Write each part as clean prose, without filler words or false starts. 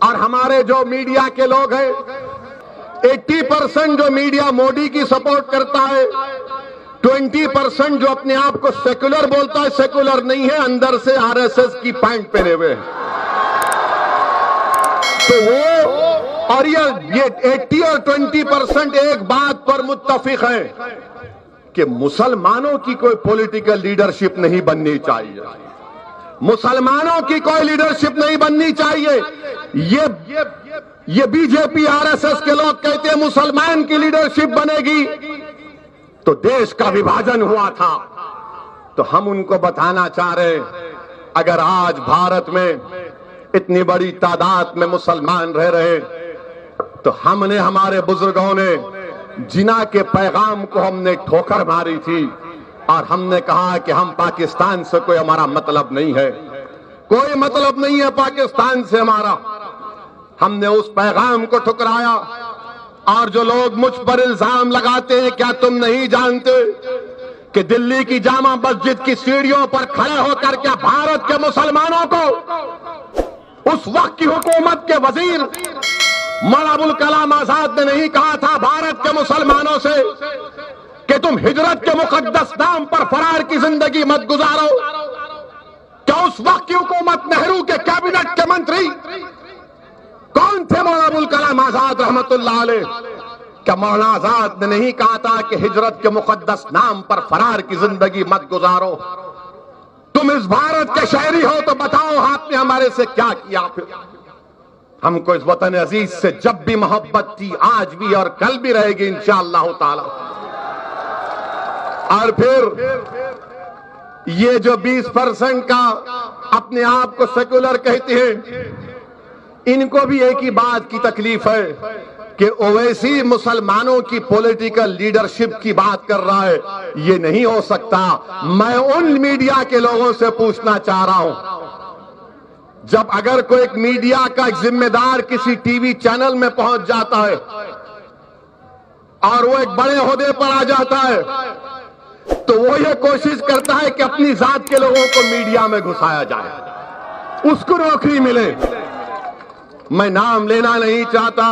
और हमारे जो मीडिया के लोग हैं, 80% जो मीडिया मोदी की सपोर्ट करता है, 20% जो अपने आप को सेकुलर बोलता है, सेकुलर नहीं है, अंदर से आरएसएस की पैंट पहने हुए हैं। तो वो और ये 80 और 20% एक बात पर मुत्तफिक है कि मुसलमानों की कोई पॉलिटिकल लीडरशिप नहीं बननी चाहिए, मुसलमानों की कोई लीडरशिप नहीं बननी चाहिए। ये बीजेपी आरएसएस के लोग कहते हैं मुसलमान की लीडरशिप बनेगी, तो देश का विभाजन हुआ था। तो हम उनको बताना चाह रहे हैं, अगर आज भारत में इतनी बड़ी तादाद में मुसलमान रह रहे, तो हमने, हमारे बुजुर्गों ने जिना के पैगाम को हमने ठोकर मारी थी और हमने कहा कि हम पाकिस्तान से कोई हमारा मतलब नहीं है, कोई मतलब नहीं है पाकिस्तान से हमारा। हमने उस पैगाम को ठुकराया। और जो लोग मुझ पर इल्जाम लगाते हैं, क्या तुम नहीं जानते कि दिल्ली की जामा मस्जिद की सीढ़ियों पर खड़े होकर क्या भारत के मुसलमानों को उस वक्त की हुकूमत के वजीर मौलाना अबुल कलाम आजाद ने नहीं कहा था भारत के मुसलमानों से कि तुम हिजरत के मुकद्दस नाम पर फरार की जिंदगी मत गुजारो? क्या उस वक्त की हुकूमत नेहरू के कैबिनेट के मंत्री कौन थे? मौलाना अबुल कलाम आजाद रहमतुल्लाह अलैह। क्या मौलाना आजाद ने नहीं कहा था कि हिजरत के मुकद्दस नाम पर फरार की जिंदगी मत गुजारो? तुम इस भारत के शहरी हो तो बताओ आपने हमारे से क्या किया? फिर हमको इस वतन अजीज से जब भी मोहब्बत थी, आज भी और कल भी रहेगी इंशाअल्लाह ताला। और फिर ये जो 20% का अपने आप को सेकुलर कहते हैं, इनको भी एक ही बात की तकलीफ है कि ओवैसी मुसलमानों की पॉलिटिकल लीडरशिप की बात कर रहा है। ये नहीं हो सकता। मैं उन मीडिया के लोगों से पूछना चाह रहा हूं, जब अगर कोई एक मीडिया का एक जिम्मेदार किसी टीवी चैनल में पहुंच जाता है और वो एक बड़े ओहदे पर आ जाता है, तो वो ये कोशिश करता है कि अपनी जात के लोगों को मीडिया में घुसाया जाए, उसको नौकरी मिले। मैं नाम लेना नहीं चाहता,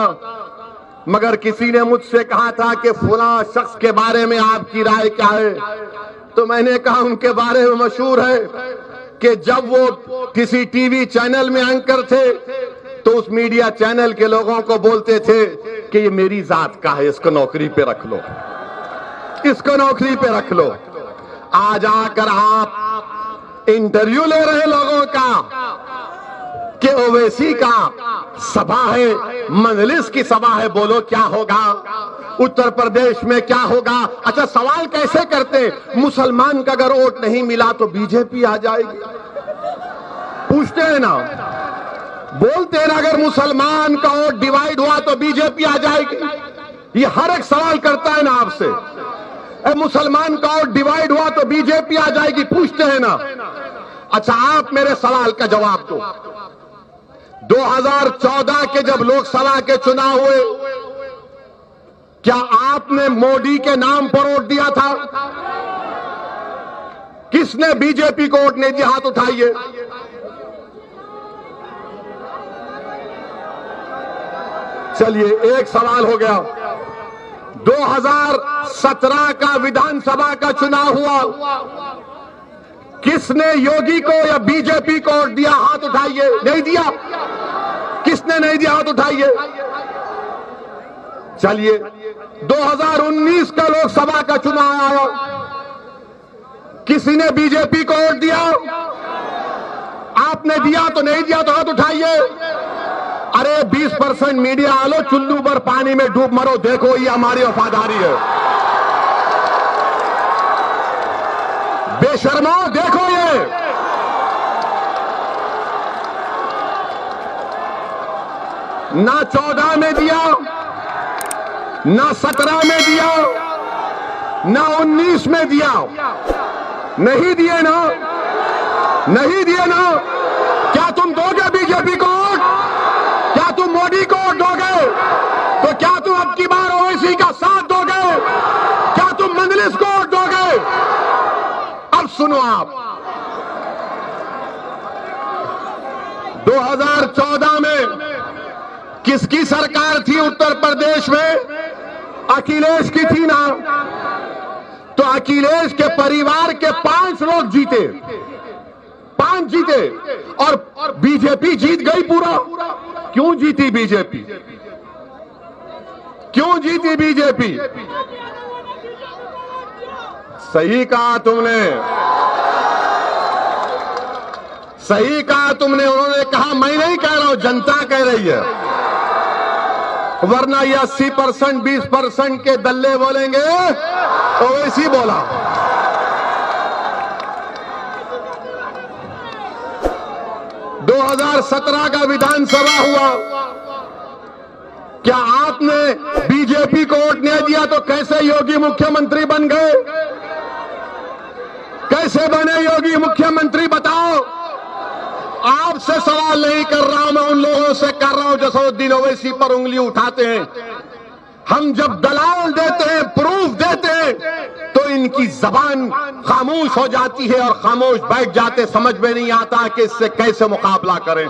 मगर किसी ने मुझसे कहा था कि फुला शख्स के बारे में आपकी राय क्या है? तो मैंने कहा उनके बारे में मशहूर है कि जब वो किसी टीवी चैनल में एंकर थे तो उस मीडिया चैनल के लोगों को बोलते थे कि ये मेरी जात का है, इसको नौकरी पे रख लो, इसको नौकरी पे रख लो। आज आकर आप इंटरव्यू ले रहे लोगों का कि ओवैसी का सभा है, मजलिस की सभा है, बोलो क्या होगा, उत्तर प्रदेश में क्या होगा। अच्छा, सवाल कैसे करते, मुसलमान का अगर वोट नहीं मिला तो बीजेपी आ जाएगी? पूछते हैं ना, बोलते हैं ना, अगर मुसलमान का वोट डिवाइड हुआ तो बीजेपी आ जाएगी। ये हर एक सवाल करता है ना आपसे, मुसलमान का वोट डिवाइड हुआ तो बीजेपी आ जाएगी, पूछते हैं ना। अच्छा, आप मेरे सवाल का जवाब दो। 2014 के जब लोकसभा के चुनाव हुए, क्या आपने मोदी के नाम पर वोट दिया था? किसने बीजेपी को वोट नहीं दिया? हाथ उठाइए। चलिए, एक सवाल हो गया। 2017 का विधानसभा का चुनाव हुआ, किसने योगी को या बीजेपी को वोट दिया? हाथ उठाइए। नहीं दिया? किसने नहीं दिया? हाथ उठाइए। चलिए, 2019 का लोकसभा का चुनाव आया, किसी ने बीजेपी को वोट दिया? आपने दिया तो नहीं दिया तो हाथ उठाइए। अरे 20% मीडिया आलो, चुल्लू पर पानी में डूब मरो, देखो ये हमारी वफादारी है। बेशर्मो, देखो ये ना 14 में दिया, ना 17 में दिया, ना 19 में दिया। नहीं दिए ना, नहीं दिए ना। क्या तुम दोगे बीजेपी को वोट? क्या तुम मोदी को वोट दोगे? तो क्या तुम अब की बार ओवैसी का साथ दोगे? क्या तुम मजलिस को वोट दोगे? अब सुनो आप, 2014 में किसकी सरकार थी उत्तर प्रदेश में? अखिलेश की थी ना। तो अखिलेश के परिवार के 5 लोग जीते, 5 जीते, और बीजेपी जीत गई पूरा। क्यों जीती बीजेपी? क्यों जीती बीजेपी? सही कहा तुमने, सही कहा तुमने। उन्होंने कहा, मैं नहीं कह रहा हूं, जनता कह रही है। वरना ये 80%, 20% के दल्ले बोलेंगे, ओवैसी बोला। दो 2017 का विधानसभा हुआ, क्या आपने बीजेपी को वोट नहीं दिया तो कैसे योगी मुख्यमंत्री बन गए? कैसे बने योगी मुख्यमंत्री बताओ? आपसे सवाल नहीं कर रहा हूं, मैं उन लोगों से कर रहा हूं जो असदुद्दीन ओवैसी पर उंगली उठाते हैं। हम जब दलाल देते हैं, प्रूफ देते हैं, तो इनकी जबान खामोश हो जाती है और खामोश बैठ जाते, समझ में नहीं आता कि इससे कैसे मुकाबला करें।